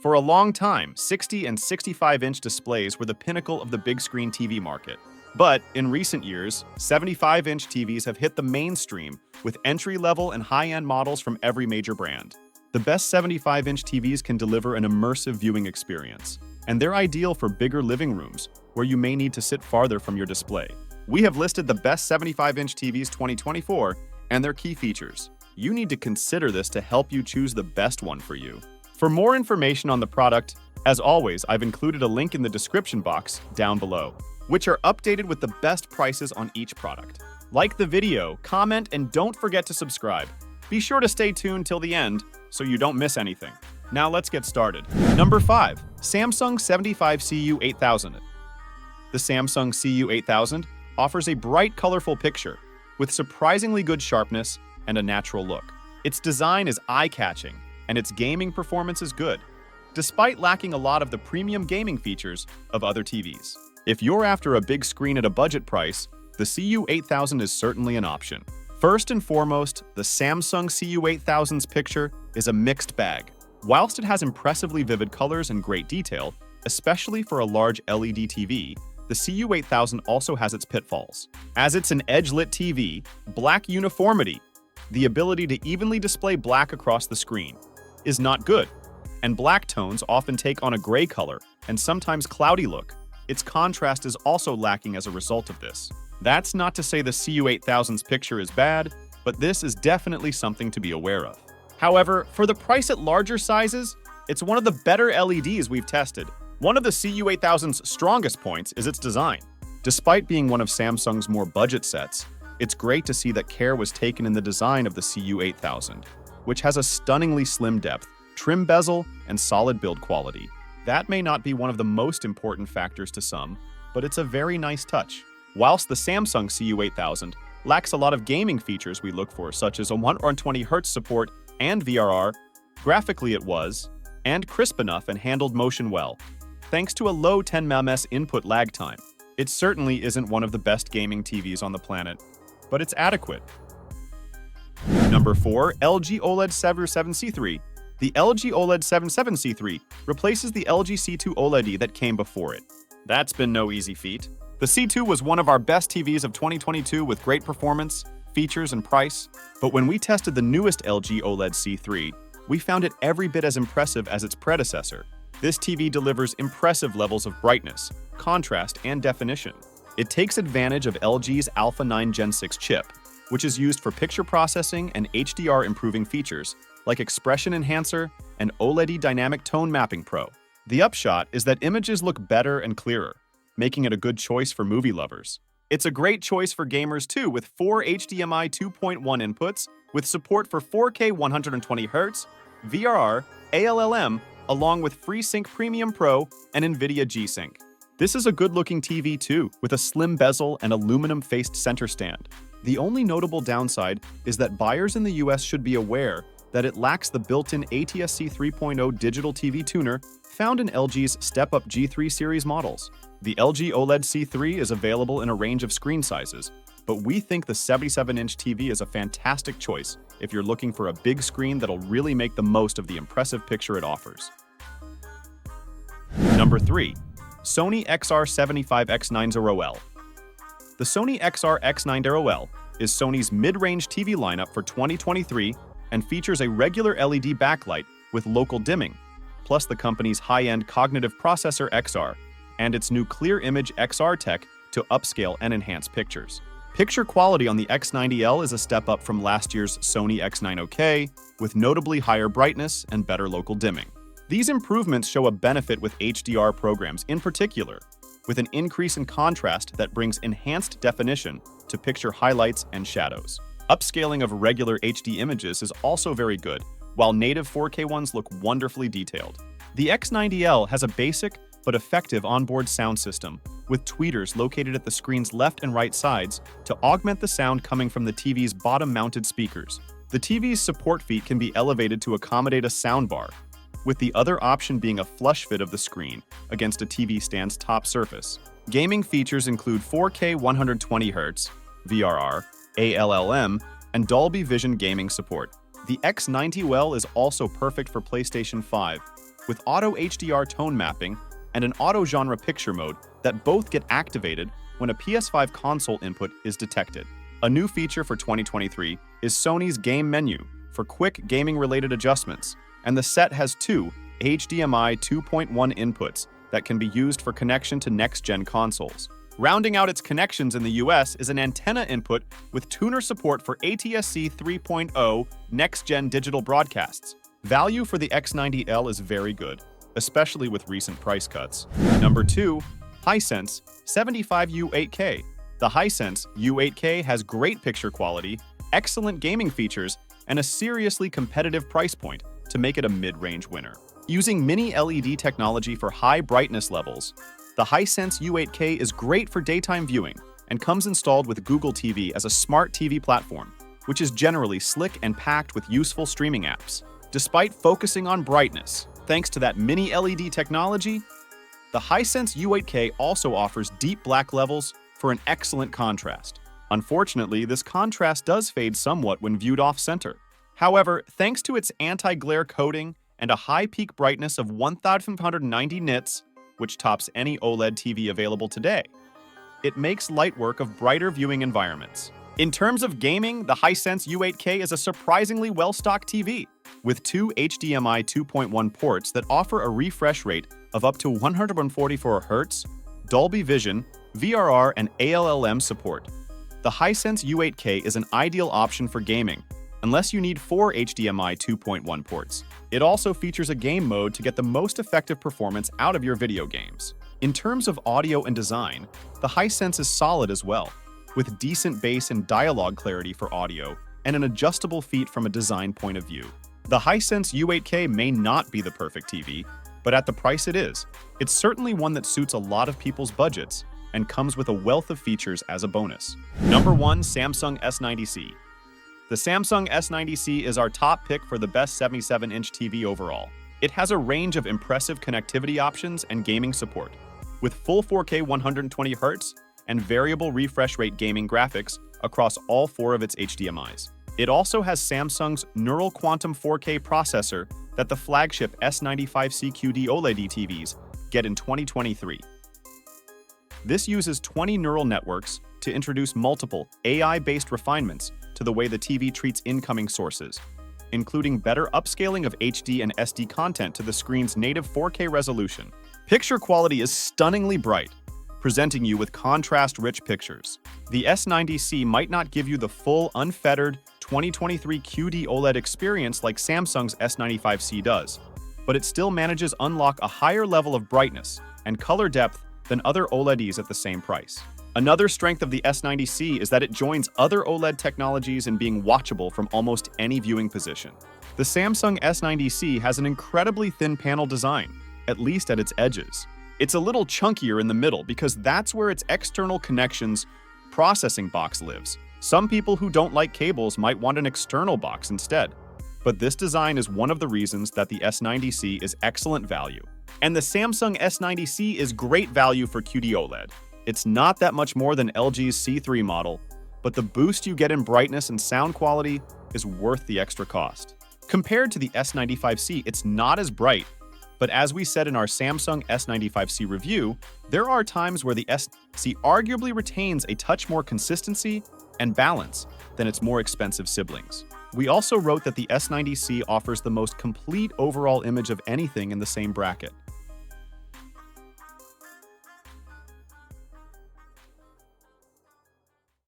For a long time, 60 and 65-inch displays were the pinnacle of the big screen TV market. But in recent years, 75-inch TVs have hit the mainstream with entry-level and high-end models from every major brand. The best 75-inch TVs can deliver an immersive viewing experience, and they're ideal for bigger living rooms where you may need to sit farther from your display. We have listed the best 75-inch TVs 2024 and their key features. You need to consider this to help you choose the best one for you. For more information on the product, as always, I've included a link in the description box down below, which are updated with the best prices on each product. Like the video, comment, and don't forget to subscribe. Be sure to stay tuned till the end so you don't miss anything. Now let's get started. Number 5. Samsung 75CU8000. The Samsung CU8000 offers a bright, colorful picture with surprisingly good sharpness and a natural look. Its design is eye-catching, and its gaming performance is good, despite lacking a lot of the premium gaming features of other TVs. If you're after a big screen at a budget price, the CU8000 is certainly an option. First and foremost, the Samsung CU8000's picture is a mixed bag. Whilst it has impressively vivid colors and great detail, especially for a large LED TV, the CU8000 also has its pitfalls. As it's an edge-lit TV, black uniformity, the ability to evenly display black across the screen, is not good, and black tones often take on a gray color and sometimes cloudy look. Its contrast is also lacking as a result of this. That's not to say the CU8000's picture is bad, but this is definitely something to be aware of. However, for the price at larger sizes, it's one of the better LEDs we've tested. One of the CU8000's strongest points is its design. Despite being one of Samsung's more budget sets, it's great to see that care was taken in the design of the CU8000, which has a stunningly slim depth, trim bezel, and solid build quality. That may not be one of the most important factors to some, but it's a very nice touch. Whilst the Samsung CU8000 lacks a lot of gaming features we look for, such as a 120Hz support and VRR, graphically it was, and crisp enough and handled motion well, thanks to a low 10 ms input lag time. It certainly isn't one of the best gaming TVs on the planet, but it's adequate. Number 4. LG OLED 77C3. The LG OLED 77C3 replaces the LG C2 OLED that came before it. That's been no easy feat. The C2 was one of our best TVs of 2022 with great performance, features, and price, but when we tested the newest LG OLED C3, we found it every bit as impressive as its predecessor. This TV delivers impressive levels of brightness, contrast, and definition. It takes advantage of LG's Alpha 9 Gen 6 chip, which is used for picture processing and HDR improving features like Expression Enhancer and OLED Dynamic Tone Mapping Pro. The upshot is that images look better and clearer, making it a good choice for movie lovers. It's a great choice for gamers too, with 4 HDMI 2.1 inputs, with support for 4K 120Hz, VRR, ALLM, along with FreeSync Premium Pro and NVIDIA G-Sync. This is a good-looking TV too, with a slim bezel and aluminum-faced center stand. The only notable downside is that buyers in the US should be aware that it lacks the built-in ATSC 3.0 digital TV tuner found in LG's Step-Up G3 series models. The LG OLED C3 is available in a range of screen sizes, but we think the 77-inch TV is a fantastic choice if you're looking for a big screen that'll really make the most of the impressive picture it offers. Number 3. Sony XR75X90L. The Sony XR-X90L is Sony's mid-range TV lineup for 2023 and features a regular LED backlight with local dimming, plus the company's high-end cognitive processor XR and its new clear image XR tech to upscale and enhance pictures. Picture quality on the X90L is a step up from last year's Sony X90K, with notably higher brightness and better local dimming. These improvements show a benefit with HDR programs in particular, with an increase in contrast that brings enhanced definition to picture highlights and shadows. Upscaling of regular HD images is also very good, while native 4K ones look wonderfully detailed. The X90L has a basic but effective onboard sound system, with tweeters located at the screen's left and right sides to augment the sound coming from the TV's bottom-mounted speakers. The TV's support feet can be elevated to accommodate a soundbar, with the other option being a flush fit of the screen against a TV stand's top surface. Gaming features include 4K 120Hz, VRR, ALLM, and Dolby Vision gaming support. The X90L is also perfect for PlayStation 5, with auto HDR tone mapping and an auto genre picture mode that both get activated when a PS5 console input is detected. A new feature for 2023 is Sony's game menu for quick gaming-related adjustments, and the set has two HDMI 2.1 inputs that can be used for connection to next-gen consoles. Rounding out its connections in the US is an antenna input with tuner support for ATSC 3.0 next-gen digital broadcasts. Value for the X90L is very good, especially with recent price cuts. Number 2. Hisense 75U 8K. The Hisense U8K has great picture quality, excellent gaming features, and a seriously competitive price point to make it a mid-range winner. Using mini LED technology for high brightness levels, the Hisense U8K is great for daytime viewing and comes installed with Google TV as a smart TV platform, which is generally slick and packed with useful streaming apps. Despite focusing on brightness, thanks to that mini LED technology, the Hisense U8K also offers deep black levels for an excellent contrast. Unfortunately, this contrast does fade somewhat when viewed off-center. However, thanks to its anti-glare coating and a high peak brightness of 1590 nits, which tops any OLED TV available today, it makes light work of brighter viewing environments. In terms of gaming, the Hisense U8K is a surprisingly well-stocked TV, with two HDMI 2.1 ports that offer a refresh rate of up to 144 Hz, Dolby Vision, VRR, and ALLM support. The Hisense U8K is an ideal option for gaming, unless you need 4 HDMI 2.1 ports. It also features a game mode to get the most effective performance out of your video games. In terms of audio and design, the Hisense is solid as well, with decent bass and dialogue clarity for audio and an adjustable feet from a design point of view. The Hisense U8K may not be the perfect TV, but at the price it is, it's certainly one that suits a lot of people's budgets and comes with a wealth of features as a bonus. Number 1. Samsung S90C. The Samsung S90C is our top pick for the best 77-inch TV overall. It has a range of impressive connectivity options and gaming support, with full 4K 120Hz and variable refresh rate gaming graphics across all 4 of its HDMIs. It also has Samsung's Neural Quantum 4K processor that the flagship S95C QD OLED TVs get in 2023. This uses 20 neural networks to introduce multiple AI-based refinements to the way the TV treats incoming sources, including better upscaling of HD and SD content to the screen's native 4K resolution. Picture quality is stunningly bright, presenting you with contrast-rich pictures. The S90C might not give you the full, unfettered 2023 QD OLED experience like Samsung's S95C does, but it still manages to unlock a higher level of brightness and color depth than other OLEDs at the same price. Another strength of the S90C is that it joins other OLED technologies in being watchable from almost any viewing position. The Samsung S90C has an incredibly thin panel design, at least at its edges. It's a little chunkier in the middle because that's where its external connections processing box lives. Some people who don't like cables might want an external box instead. But this design is one of the reasons that the S90C is excellent value. And the Samsung S90C is great value for QD OLED. It's not that much more than LG's C3 model, but the boost you get in brightness and sound quality is worth the extra cost. Compared to the S95C, it's not as bright, but as we said in our Samsung S95C review, there are times where the S90C arguably retains a touch more consistency and balance than its more expensive siblings. We also wrote that the S90C offers the most complete overall image of anything in the same bracket.